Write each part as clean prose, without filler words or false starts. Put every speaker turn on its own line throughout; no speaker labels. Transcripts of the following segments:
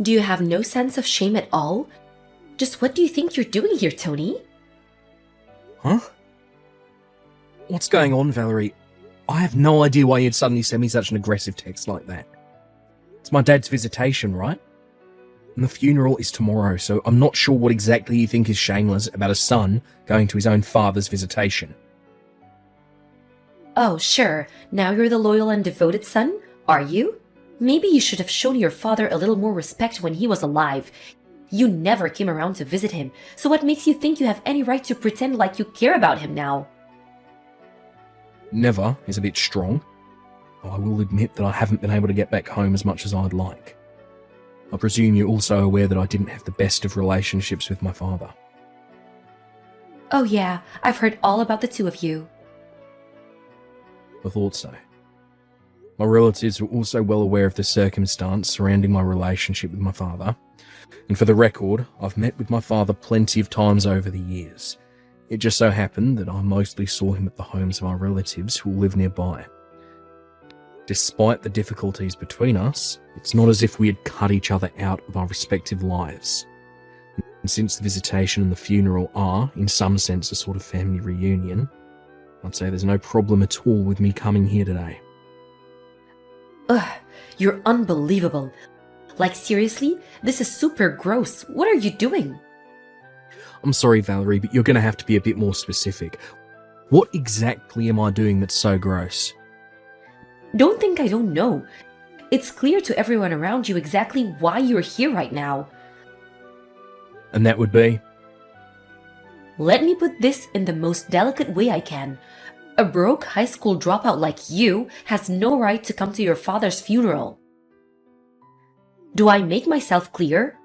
Do you have no sense of shame at all? Just what do you think you're doing here, Tony?
Huh? What's going on, Valerie? I have no idea why you'd suddenly send me such an aggressive text like that. It's my dad's visitation, right? And the funeral is tomorrow, so I'm not sure what exactly you think is shameless about a son going to his own father's visitation.
Oh, sure. Now you're the loyal and devoted son, are you? Maybe you should have shown your father a little more respect when he was alive. You never came around to visit him, so what makes you think you have any right to pretend like you care about him now?
Never is a bit strong. Though I will admit that I haven't been able to get back home as much as I'd like. I presume you're also aware that I didn't have the best of relationships with my father.
Oh yeah, I've heard all about the two of you.
I thought so. My relatives were also well aware of the circumstance surrounding my relationship with my father, and for the record, I've met with my father plenty of times over the years. It just so happened that I mostly saw him at the homes of our relatives who live nearby. Despite the difficulties between us, it's not as if we had cut each other out of our respective lives. And since the visitation and the funeral are, in some sense, a sort of family reunion, I'd say there's no problem at all with me coming here today.
Ugh, you're unbelievable. Like seriously, this is super gross. What are you doing?
I'm sorry, Valerie, but you're going to have to be a bit more specific. What exactly am I doing that's so gross?
Don't think I don't know. It's clear to everyone around you exactly why you're here right now.
And that would be?
Let me put this in the most delicate way I can. A broke high school dropout like you has no right to come to your father's funeral. Do I make myself clear?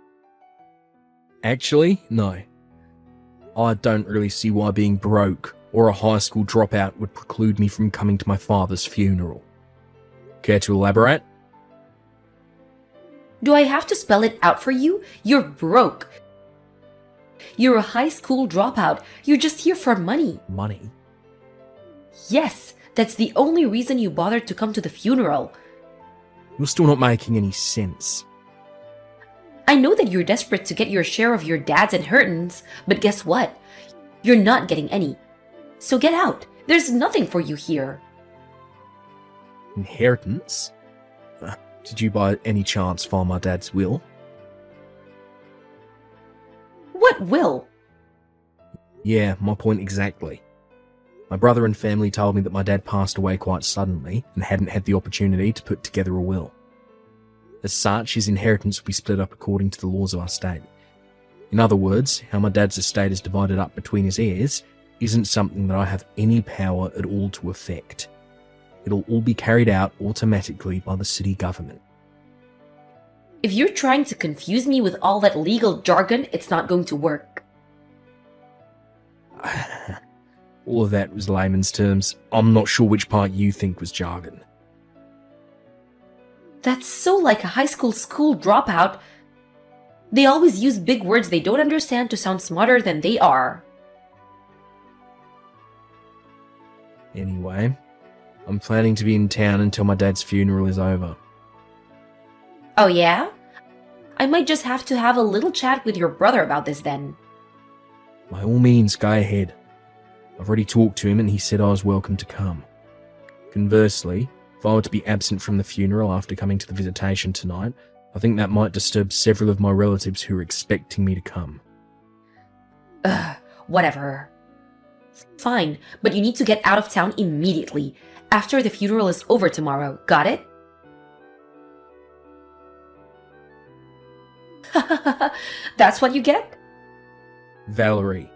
Actually, no. I don't really see why being broke or a high school dropout would preclude me from coming to my father's funeral. Care to elaborate?
Do I have to spell it out for you? You're broke. You're a high school dropout. You're just here for money.
Money?
Yes, that's the only reason you bothered to come to the funeral.
You're still not making any sense.
I know that you're desperate to get your share of your dad's inheritance, but guess what? You're not getting any. So get out. There's nothing for you here.
Inheritance? Did you by any chance find my dad's will?
What will?
Yeah, my point exactly. My brother and family told me that my dad passed away quite suddenly and hadn't had the opportunity to put together a will. As such, his inheritance will be split up according to the laws of our state. In other words, how my dad's estate is divided up between his heirs isn't something that I have any power at all to affect. It'll all be carried out automatically by the city government.
If you're trying to confuse me with all that legal jargon, it's not going to work.
All of that was layman's terms. I'm not sure which part you think was jargon.
That's so like a high school dropout. They always use big words they don't understand to sound smarter than they are.
Anyway, I'm planning to be in town until my dad's funeral is over.
Oh yeah? I might just have to have a little chat with your brother about this then.
By all means, go ahead. I've already talked to him and he said I was welcome to come. Conversely, if I were to be absent from the funeral after coming to the visitation tonight, I think that might disturb several of my relatives who are expecting me to come.
Ugh, whatever. Fine, but you need to get out of town immediately, after the funeral is over tomorrow, got it? That's what you get?
Valerie,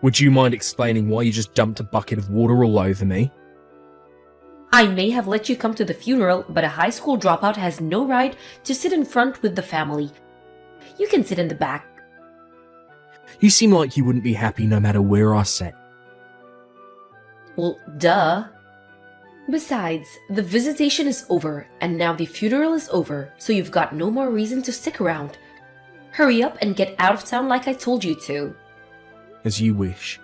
would you mind explaining why you just dumped a bucket of water all over me?
I may have let you come to the funeral, but a high school dropout has no right to sit in front with the family. You can sit in the back.
You seem like you wouldn't be happy no matter where I sat.
Well, duh. Besides, the visitation is over, and now the funeral is over, so you've got no more reason to stick around. Hurry up and get out of town like I told you to.
As you wish.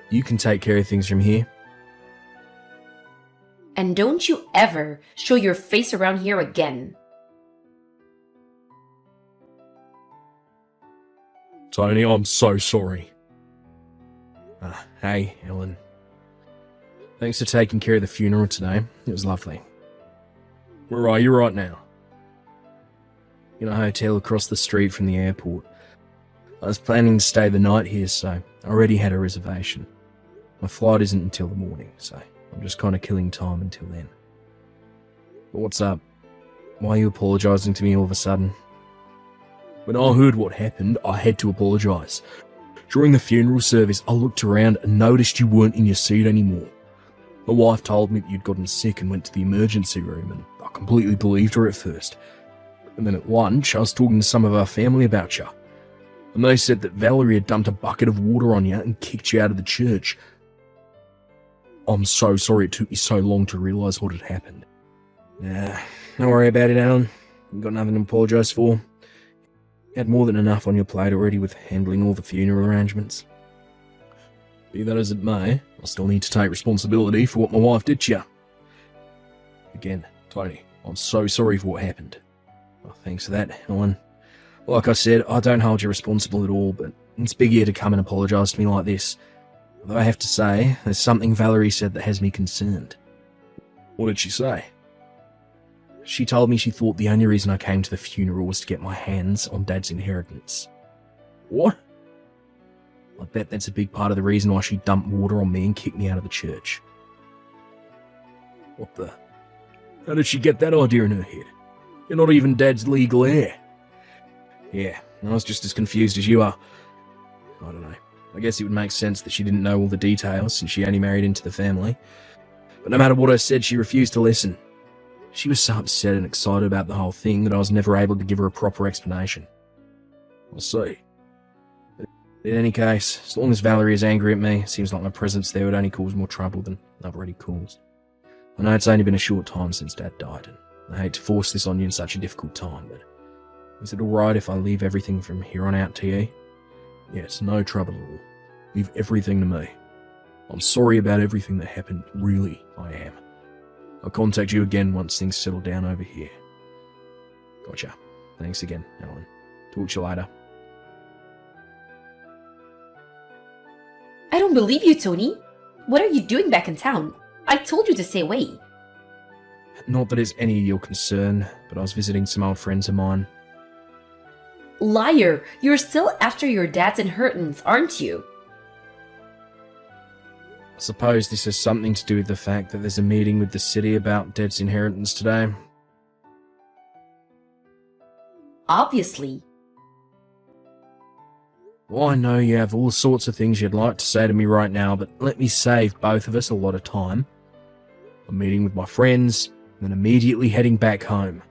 You can take care of things from here.
And don't you ever show your face around here again.
Tony, I'm so sorry. Hey, Ellen. Thanks for taking care of the funeral today. It was lovely. Where are you right now? In a hotel across the street from the airport. I was planning to stay the night here, so I already had a reservation. My flight isn't until the morning, so I'm just kind of killing time until then. But what's up? Why are you apologising to me all of a sudden? When I heard what happened, I had to apologise. During the funeral service, I looked around and noticed you weren't in your seat anymore. My wife told me that you'd gotten sick and went to the emergency room, and I completely believed her at first. And then at lunch, I was talking to some of our family about you. And they said that Valerie had dumped a bucket of water on you and kicked you out of the church. I'm so sorry it took me so long to realise what had happened. Nah, don't worry about it, Alan. You've got nothing to apologise for. You had more than enough on your plate already with handling all the funeral arrangements. Be that as it may, I still need to take responsibility for what my wife did to you. Again, Tony, I'm so sorry for what happened. Well, thanks for that, Ellen. Like I said, I don't hold you responsible at all, but it's big of you to come and apologise to me like this. Although I have to say, there's something Valerie said that has me concerned. What did she say? She told me she thought the only reason I came to the funeral was to get my hands on Dad's inheritance. What? I bet that's a big part of the reason why she dumped water on me and kicked me out of the church. What the? How did she get that idea in her head? You're not even Dad's legal heir. Yeah, I was just as confused as you are. I don't know. I guess it would make sense that she didn't know all the details since she only married into the family. But no matter what I said, she refused to listen. She was so upset and excited about the whole thing that I was never able to give her a proper explanation. I'll see. But in any case, as long as Valerie is angry at me, it seems like my presence there would only cause more trouble than I've already caused. I know it's only been a short time since Dad died, and I hate to force this on you in such a difficult time, but is it alright if I leave everything from here on out to you? Yes, no trouble at all. Leave everything to me. I'm sorry about everything that happened, really, I am. I'll contact you again once things settle down over here. Gotcha. Thanks again, Alan. Talk to you later.
I don't believe you, Tony. What are you doing back in town? I told you to stay away.
Not that it's any of your concern, but I was visiting some old friends of mine.
Liar! You're still after your dad's inheritance, aren't you?
I suppose this has something to do with the fact that there's a meeting with the city about Dad's inheritance today.
Obviously.
Well, I know you have all sorts of things you'd like to say to me right now, but let me save both of us a lot of time. I'm meeting with my friends, and then immediately heading back home.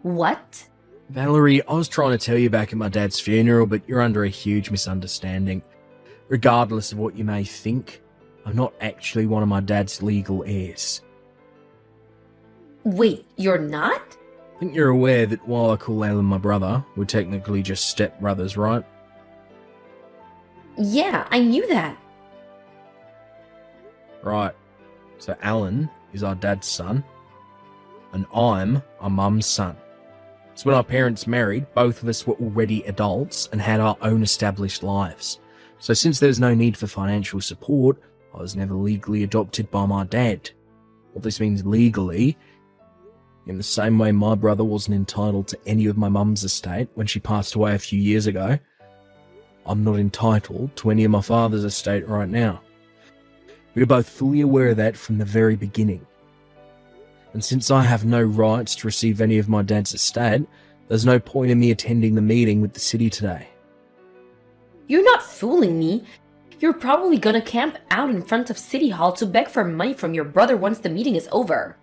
What?
Valerie, I was trying to tell you back at my dad's funeral, but you're under a huge misunderstanding. Regardless of what you may think, I'm not actually one of my dad's legal heirs.
Wait, you're not?
I think you're aware that while I call Alan my brother, we're technically just stepbrothers, right?
Yeah, I knew that.
Right. So Alan is our dad's son, and I'm our mum's son. So when our parents married, both of us were already adults and had our own established lives. So since there's no need for financial support, I was never legally adopted by my dad. What this means legally, in the same way my brother wasn't entitled to any of my mum's estate when she passed away a few years ago, I'm not entitled to any of my father's estate right now. We were both fully aware of that from the very beginning. And since I have no rights to receive any of my dad's estate, there's no point in me attending the meeting with the city today.
You're not fooling me. You're probably gonna camp out in front of City Hall to beg for money from your brother once the meeting is over.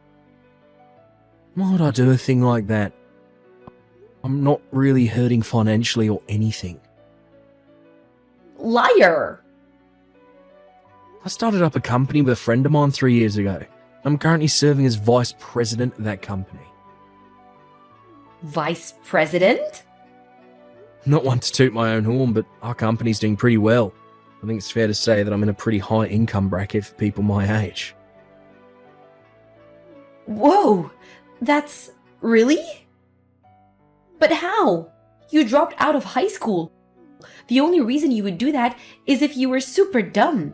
Why would I do a thing like that? I'm not really hurting financially or anything.
Liar!
I started up a company with a friend of mine 3 years ago. I'm currently serving as vice president of that company.
Vice president?
Not one to toot my own horn, but our company's doing pretty well. I think it's fair to say that I'm in a pretty high income bracket for people my age.
Whoa! That's... really? But how? You dropped out of high school. The only reason you would do that is if you were super dumb.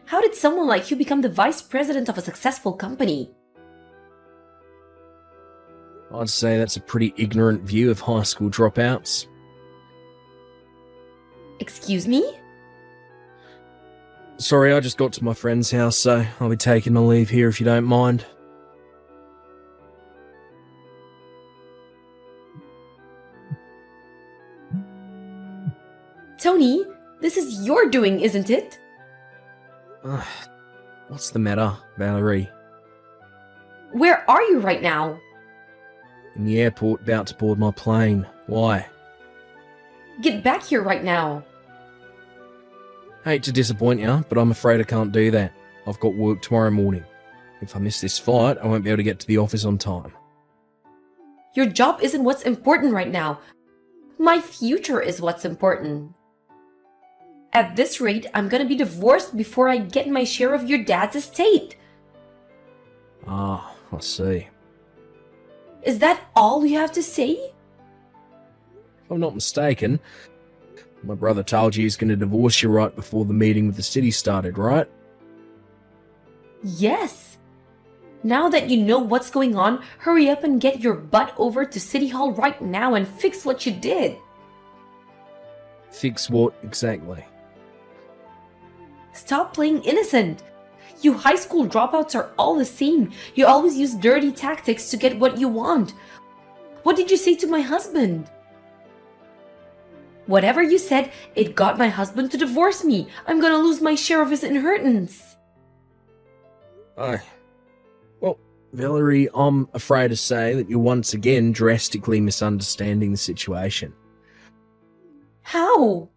How did someone like you become the vice president of a successful company?
I'd say that's a pretty ignorant view of high school dropouts.
Excuse me?
Sorry, I just got to my friend's house, so I'll be taking my leave here if you don't mind.
Tony, this is your doing, isn't it?
What's the matter, Valerie?
Where are you right now?
In the airport, about to board my plane. Why?
Get back here right now.
Hate to disappoint you, but I'm afraid I can't do that. I've got work tomorrow morning. If I miss this flight, I won't be able to get to the office on time.
Your job isn't what's important right now. My future is what's important. At this rate, I'm gonna be divorced before I get my share of your dad's estate.
Ah, I see.
Is that all you have to say?
If I'm not mistaken, my brother told you he's going to divorce you right before the meeting with the city started, right?
Yes. Now that you know what's going on, hurry up and get your butt over to City Hall right now and fix what you did.
Fix what exactly?
Stop playing innocent. You high school dropouts are all the same. You always use dirty tactics to get what you want. What did you say to my husband? Whatever you said, it got my husband to divorce me. I'm gonna lose my share of his inheritance.
Well, Valerie, I'm afraid to say that you're once again drastically misunderstanding the situation.
How?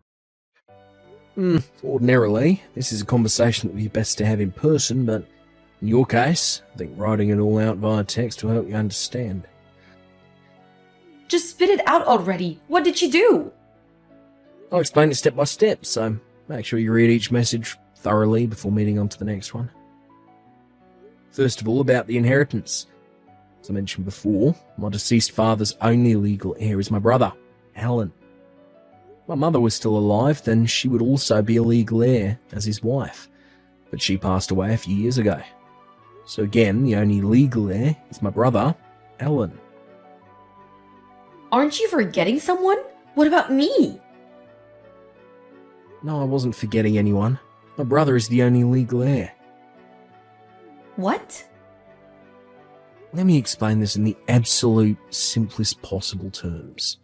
Ordinarily, this is a conversation that would be best to have in person, but in your case, I think writing it all out via text will help you understand.
Just spit it out already. What did you do?
I'll explain it step by step, so make sure you read each message thoroughly before moving on to the next one. First of all, about the inheritance. As I mentioned before, my deceased father's only legal heir is my brother, Alan. If my mother was still alive, then she would also be a legal heir as his wife, but she passed away a few years ago. So again, the only legal heir is my brother, Alan.
Aren't you forgetting someone? What about me?
No, I wasn't forgetting anyone. My brother is the only legal heir.
What?
Let me explain this in the absolute simplest possible terms.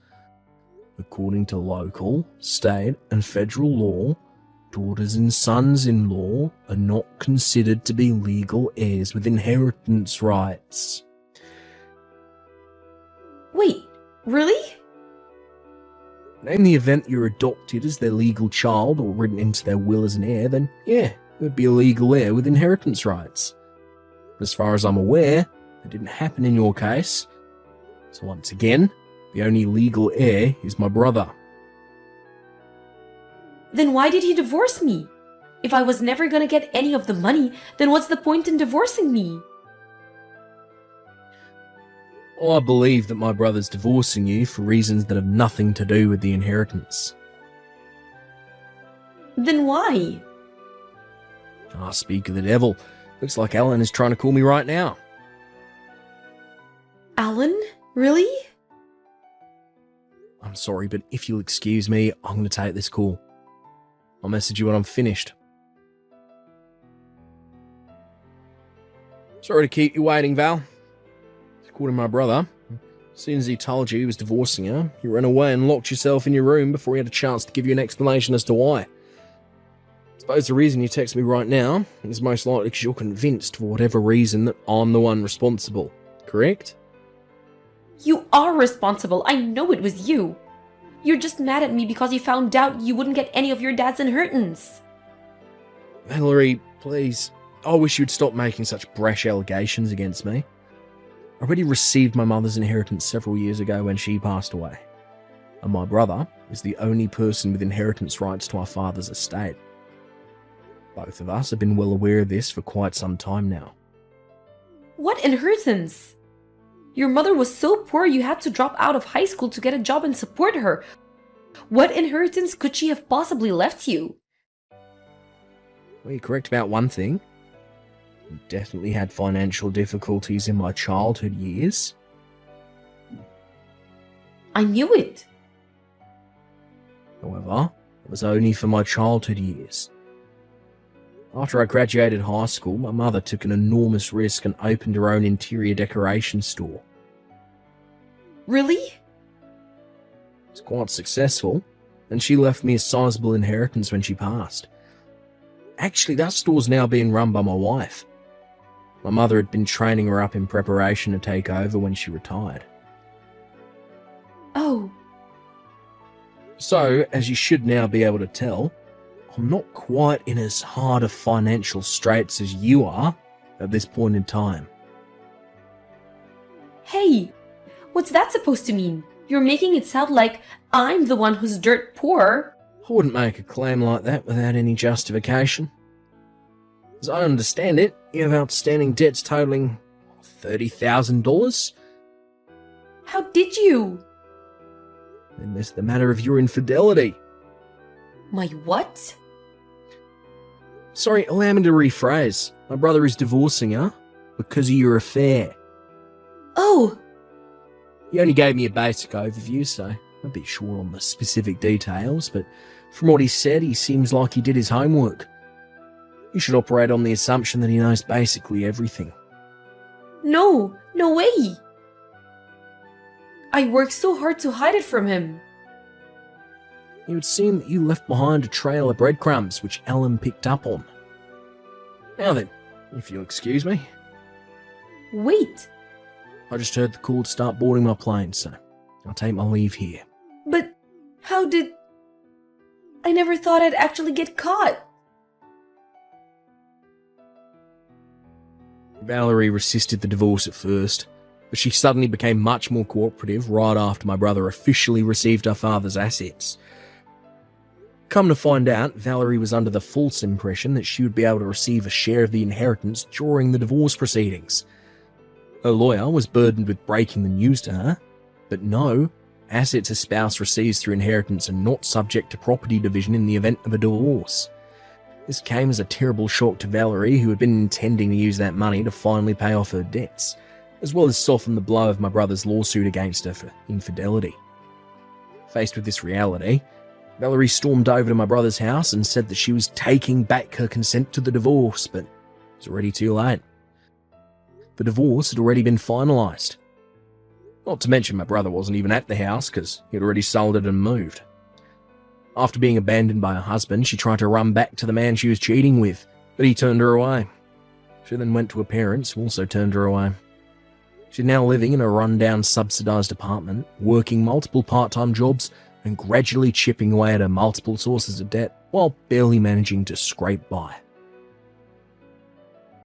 According to local, state, and federal law, daughters and sons-in-law are not considered to be legal heirs with inheritance rights.
Wait, really?
In the event you're adopted as their legal child or written into their will as an heir, then yeah, you'd be a legal heir with inheritance rights. But as far as I'm aware, that didn't happen in your case. So once again, the only legal heir is my brother.
Then why did he divorce me? If I was never gonna get any of the money, then what's the point in divorcing me?
I believe that my brother's divorcing you for reasons that have nothing to do with the inheritance.
Then why?
Speak of the devil. Looks like Alan is trying to call me right now.
Alan? Really?
I'm sorry, but if you'll excuse me, I'm going to take this call. I'll message you when I'm finished. Sorry to keep you waiting, Val. According to my brother, as soon as he told you he was divorcing her, you ran away and locked yourself in your room before he had a chance to give you an explanation as to why. I suppose the reason you text me right now is most likely because you're convinced, for whatever reason, that I'm the one responsible. Correct?
You are responsible. I know it was you. You're just mad at me because you found out you wouldn't get any of your dad's inheritance.
Valerie, please. I wish you'd stop making such brash allegations against me. I already received my mother's inheritance several years ago when she passed away, and my brother is the only person with inheritance rights to our father's estate. Both of us have been well aware of this for quite some time now.
What inheritance? Your mother was so poor you had to drop out of high school to get a job and support her. What inheritance could she have possibly left you?
Well, you're correct about one thing. I definitely had financial difficulties in my childhood years.
I knew it.
However, it was only for my childhood years. After I graduated high school, my mother took an enormous risk and opened her own interior decoration store.
Really?
It was quite successful, and she left me a sizable inheritance when she passed. Actually, that store's now being run by my wife. My mother had been training her up in preparation to take over when she retired.
Oh.
So, as you should now be able to tell, I'm not quite in as hard of financial straits as you are at this point in time.
Hey, what's that supposed to mean? You're making it sound like I'm the one who's dirt poor.
I wouldn't make a claim like that without any justification. As I understand it, you have outstanding debts totaling $30,000.
How did you?
Then there's the matter of your infidelity.
My what?
Sorry, allow me to rephrase. My brother is divorcing her because of your affair.
Oh,
He only gave me a basic overview, so I'm a bit short on the specific details, but from what he said, he seems like he did his homework. You should operate on the assumption that he knows basically everything.
no way. I worked so hard to hide it from him.
It would seem that you left behind a trail of breadcrumbs which Alan picked up on. Now then, if you'll excuse me,
Wait,
I just heard the call to start boarding my plane, so I'll take my leave here.
but how did... I never thought I'd actually get caught.
Valerie resisted the divorce at first, but she suddenly became much more cooperative right after my brother officially received her father's assets. Come to find out, Valerie was under the false impression that she would be able to receive a share of the inheritance during the divorce proceedings. Her lawyer was burdened with breaking the news to her, but no, assets a spouse receives through inheritance are not subject to property division in the event of a divorce. This came as a terrible shock to Valerie, who had been intending to use that money to finally pay off her debts, as well as soften the blow of my brother's lawsuit against her for infidelity. Faced with this reality, Valerie stormed over to my brother's house and said that she was taking back her consent to the divorce, but it was already too late. The divorce had already been finalised. Not to mention my brother wasn't even at the house because he had already sold it and moved. After being abandoned by her husband, she tried to run back to the man she was cheating with, but he turned her away. She then went to her parents, who also turned her away. She's now living in a run-down subsidised apartment, working multiple part-time jobs and gradually chipping away at her multiple sources of debt while barely managing to scrape by.